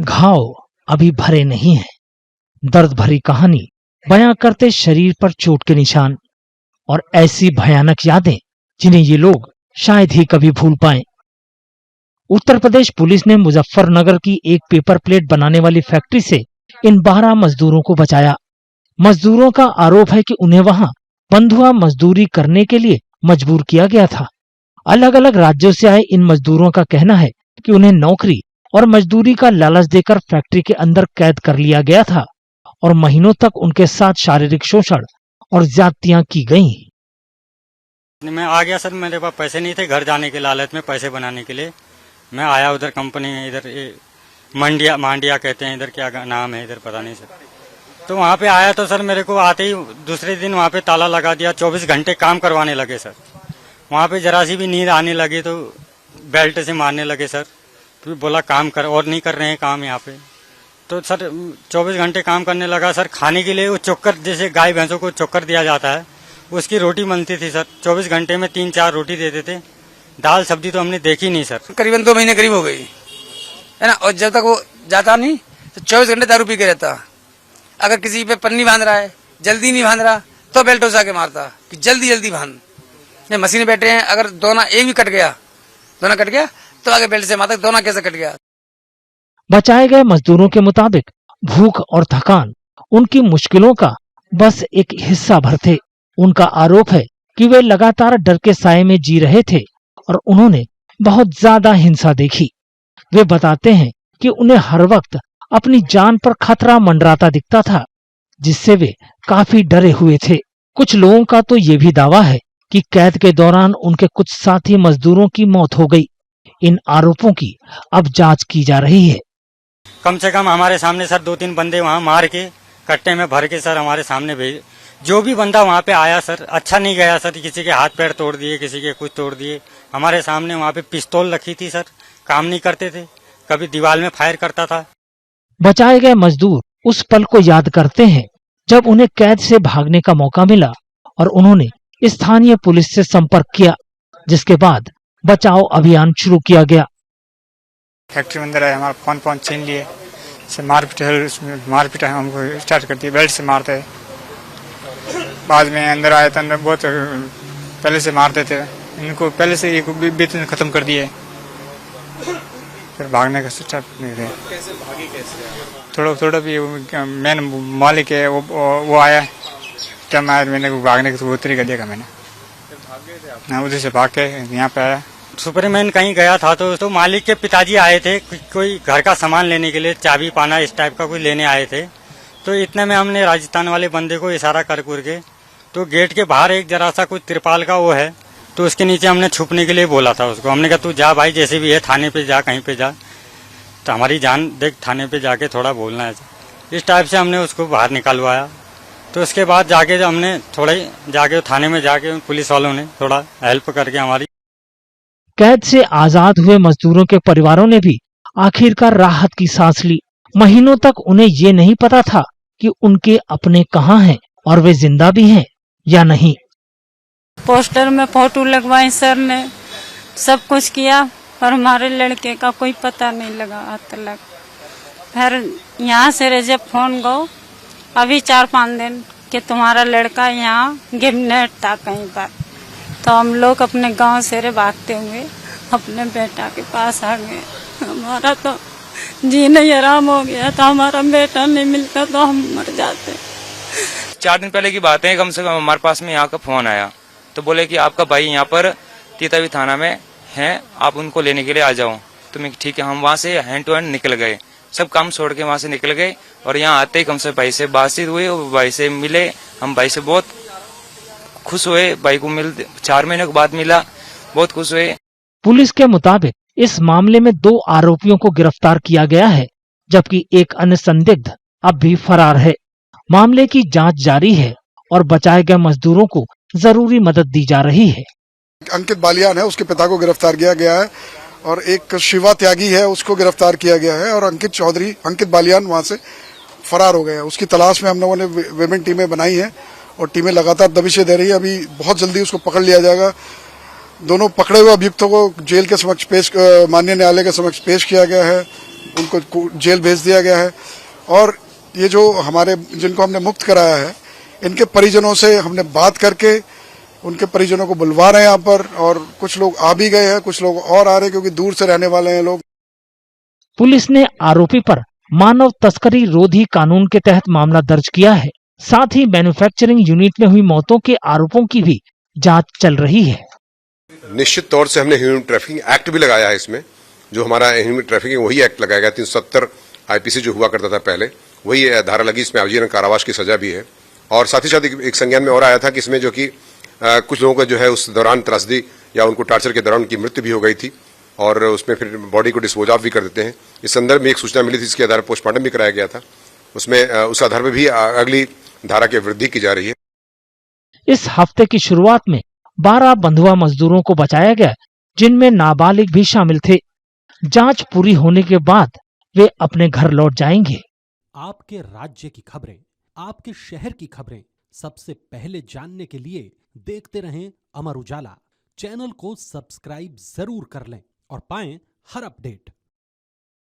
घाव अभी भरे नहीं हैं। दर्द भरी कहानी बयां करते शरीर पर चोट के निशान और ऐसी भयानक यादें जिन्हें ये लोग शायद ही कभी भूल पाएं। उत्तर प्रदेश पुलिस ने मुजफ्फरनगर की एक पेपर प्लेट बनाने वाली फैक्ट्री से इन 12 मजदूरों को बचाया। मजदूरों का आरोप है कि उन्हें वहां बंधुआ मजदूरी करने के लिए मजबूर किया गया था। अलग अलग राज्यों से आए इन मजदूरों का कहना है कि उन्हें नौकरी और मजदूरी का लालच देकर फैक्ट्री के अंदर कैद कर लिया गया था और महीनों तक उनके साथ शारीरिक शोषण और ज्यादतियां की गईं। मैं आ गया सर, मेरे पास पैसे नहीं थे, घर जाने के लालच में पैसे बनाने के लिए मैं आया उधर कंपनी में, इधर मांडिया कहते हैं, इधर क्या नाम है इधर पता नहीं सर। तो वहाँ पे आया तो सर मेरे को आते ही दूसरे दिन वहाँ पे ताला लगा दिया, 24 घंटे काम करवाने लगे सर। वहाँ पे जरा सी भी नींद आने लगी तो बेल्ट से मारने लगे सर। तो बोला काम कर, और नहीं कर रहे हैं काम यहाँ पे। तो सर 24 घंटे काम करने लगा सर। खाने के लिए वो चोकर, जैसे गाय भैंसों को चोकर दिया जाता है, उसकी रोटी बनती थी सर। 24 घंटे में 3-4 रोटी देते थे। दाल सब्जी तो हमने देखी नहीं सर। करीबन 2 महीने करीब हो गई है ना। और जब तक वो जाता नहीं तो 24 घंटे दारू पी के रहता। अगर किसी पे पन्नी बांध रहा है, जल्दी नहीं बांध रहा तो बेल्ट उठा के मारता कि जल्दी जल्दी बांध। मशीन बैठे हैं, अगर दोना एक भी कट गया, दोना कट गया तो आगे बेल्ट से मारता, दोना कैसे कट गया। बचाए गए मजदूरों के मुताबिक भूख और थकान उनकी मुश्किलों का बस एक हिस्सा भर थे। उनका आरोप है कि वे लगातार डर के साए में जी रहे थे और उन्होंने बहुत ज्यादा हिंसा देखी। वे बताते हैं कि उन्हें हर वक्त अपनी जान पर खतरा मंडराता दिखता था, जिससे वे काफी डरे हुए थे। कुछ लोगों का तो ये भी दावा है कि कैद के दौरान उनके कुछ साथी मजदूरों की मौत हो गई। इन आरोपों की अब जांच की जा रही है। कम से कम हमारे सामने सर 2-3 बंदे वहाँ मार के कट्टे में भर के सर हमारे सामने भेजे। जो भी बंदा वहाँ पे आया सर अच्छा नहीं गया सर। किसी के हाथ पैर तोड़ दिए, किसी के कुछ तोड़ दिए। हमारे सामने वहाँ पे पिस्तौल रखी थी सर, काम नहीं करते थे, कभी दीवार में फायर करता था। बचाए गए मजदूर उस पल को याद करते हैं जब उन्हें कैद से भागने का मौका मिला और उन्होंने स्थानीय पुलिस से संपर्क किया, जिसके बाद बचाव अभियान शुरू किया गया। फैक्ट्री में अंदर आए, हमारा फोन छीन लिए, मारपीट हमको स्टार्ट कर दी, बेल्ट से मारते। बाद में अंदर आए तो अंदर बहुत पहले से मारते थे इनको, पहले से ये वेतन खत्म कर दिए। फिर भागने का स्टार्ट नहीं थे। कैसे भागे कैसे? थोड़ा भी मैंने मालिक है वो आया, जब मैंने भागने का तरीका देखा मैंने, हाँ उधर से भाग के यहाँ पे आया। सुपरमैन कहीं गया था तो मालिक के पिताजी आए थे, कोई घर का सामान लेने के लिए, चाबी पाना इस टाइप का कोई लेने आए थे। तो इतने में हमने राजस्थान वाले बंदे को इशारा कर के तो गेट के बाहर एक जरा सा कुछ तिरपाल का वो है, तो उसके नीचे हमने छुपने के लिए बोला था उसको। हमने कहा तू जा भाई, जैसे भी है थाने पे जा, कहीं पे जा, तो हमारी जान देख, थाने पे जाके थोड़ा बोलना है। इस टाइप से हमने उसको बाहर निकालवाया। तो उसके बाद जाके हमने थोड़ा ही जाके थाने में जाके पुलिस वालों ने थोड़ा हेल्प करके हमारी। कैद से आजाद हुए मजदूरों के परिवारों ने भी आखिरकार राहत की सांस ली। महीनों तक उन्हें ये नहीं पता था कि उनके अपने कहाँ हैं और वे जिंदा भी हैं या नहीं। पोस्टर में फोटो लगवाई सर ने, सब कुछ किया, पर हमारे लड़के का कोई पता नहीं लगा आज तक। फिर यहाँ से जब फोन गो अभी 4-5 दिन कि तुम्हारा लड़का यहाँ गिरनेट था कहीं पर, तो हम लोग अपने गांव से भागते हुए अपने बेटा के पास आ गए। हमारा तो जीना ही आराम हो गया था, हमारा बेटा नहीं मिलता तो हम मर जाते। 4 दिन पहले की बात है, कम से कम हमारे पास में यहाँ का फोन आया, तो बोले कि आपका भाई यहाँ पर तीतावी थाना में है, आप उनको लेने के लिए आ जाओ। तो मैं ठीक है, हम वहाँ से हैंड टू हैंड निकल गए, सब काम छोड़ के वहाँ से निकल गए। और यहाँ आते ही कम से भाई से बातचीत हुई और भाई से मिले। हम भाई से बहुत खुश हुए, भाई को 4 महीने के बाद मिला, बहुत खुश हुए। पुलिस के मुताबिक इस मामले में 2 आरोपियों को गिरफ्तार किया गया है, जबकि एक अन्य संदिग्ध अब भी फरार है। मामले की जांच जारी है और बचाए गए मजदूरों को जरूरी मदद दी जा रही है। अंकित बालियान है, उसके पिता को गिरफ्तार किया गया है और एक शिवा त्यागी है, उसको गिरफ्तार किया गया है और अंकित बालियान वहां से फरार हो गया। उसकी तलाश में हम लोगों ने विमेन टीमें बनाई है और टीमें लगातार दबिशें दे रही है। अभी बहुत जल्दी उसको पकड़ लिया जाएगा। दोनों पकड़े हुए अभियुक्तों को जेल के समक्ष माननीय न्यायालय के समक्ष पेश किया गया है। उनको जेल भेज दिया गया है। और ये जो हमारे जिनको हमने मुक्त कराया है, इनके परिजनों से हमने बात करके उनके परिजनों को बुलवा रहे हैं यहाँ पर, और कुछ लोग आ भी गए हैं, कुछ लोग और आ रहे हैं क्योंकि दूर से रहने वाले हैं लोग। पुलिस ने आरोपी पर मानव तस्करी रोधी कानून के तहत मामला दर्ज किया है। साथ ही मैन्युफैक्चरिंग यूनिट में हुई मौतों के आरोपों की भी जांच चल रही है। निश्चित तौर से हमने ह्यूमन ट्रैफिकिंग एक्ट भी लगाया है। इसमें जो हमारा ह्यूमन ट्रैफिकिंग वही एक्ट लगाया गया, 370 आईपीसी जो हुआ करता था पहले, वही धारा लगी। इसमें आजीवन कारावास की सजा भी है। और साथ ही साथ एक संज्ञान में और आया था कि इसमें जो कि कुछ लोगों का जो है उस दौरान त्रासदी या उनको टार्चर के दौरान उनकी मृत्यु भी हो गई थी, और उसमें फिर बॉडी को डिस्पोज ऑफ भी कर देते हैं। इस संदर्भ में एक सूचना मिली थी, इसके आधार पर पोस्टमार्टम भी कराया गया था। उसमें उस आधार पर भी अगली धारा की वृद्धि की जा रही है। इस हफ्ते की शुरुआत में 12 बंधुआ मजदूरों को बचाया गया, जिनमें नाबालिग भी शामिल थे। जांच पूरी होने के बाद वे अपने घर लौट जाएंगे। आपके राज्य की खबरें, आपके शहर की खबरें सबसे पहले जानने के लिए देखते रहें अमर उजाला। चैनल को सब्सक्राइब जरूर कर लें और पाएं हर अपडेट।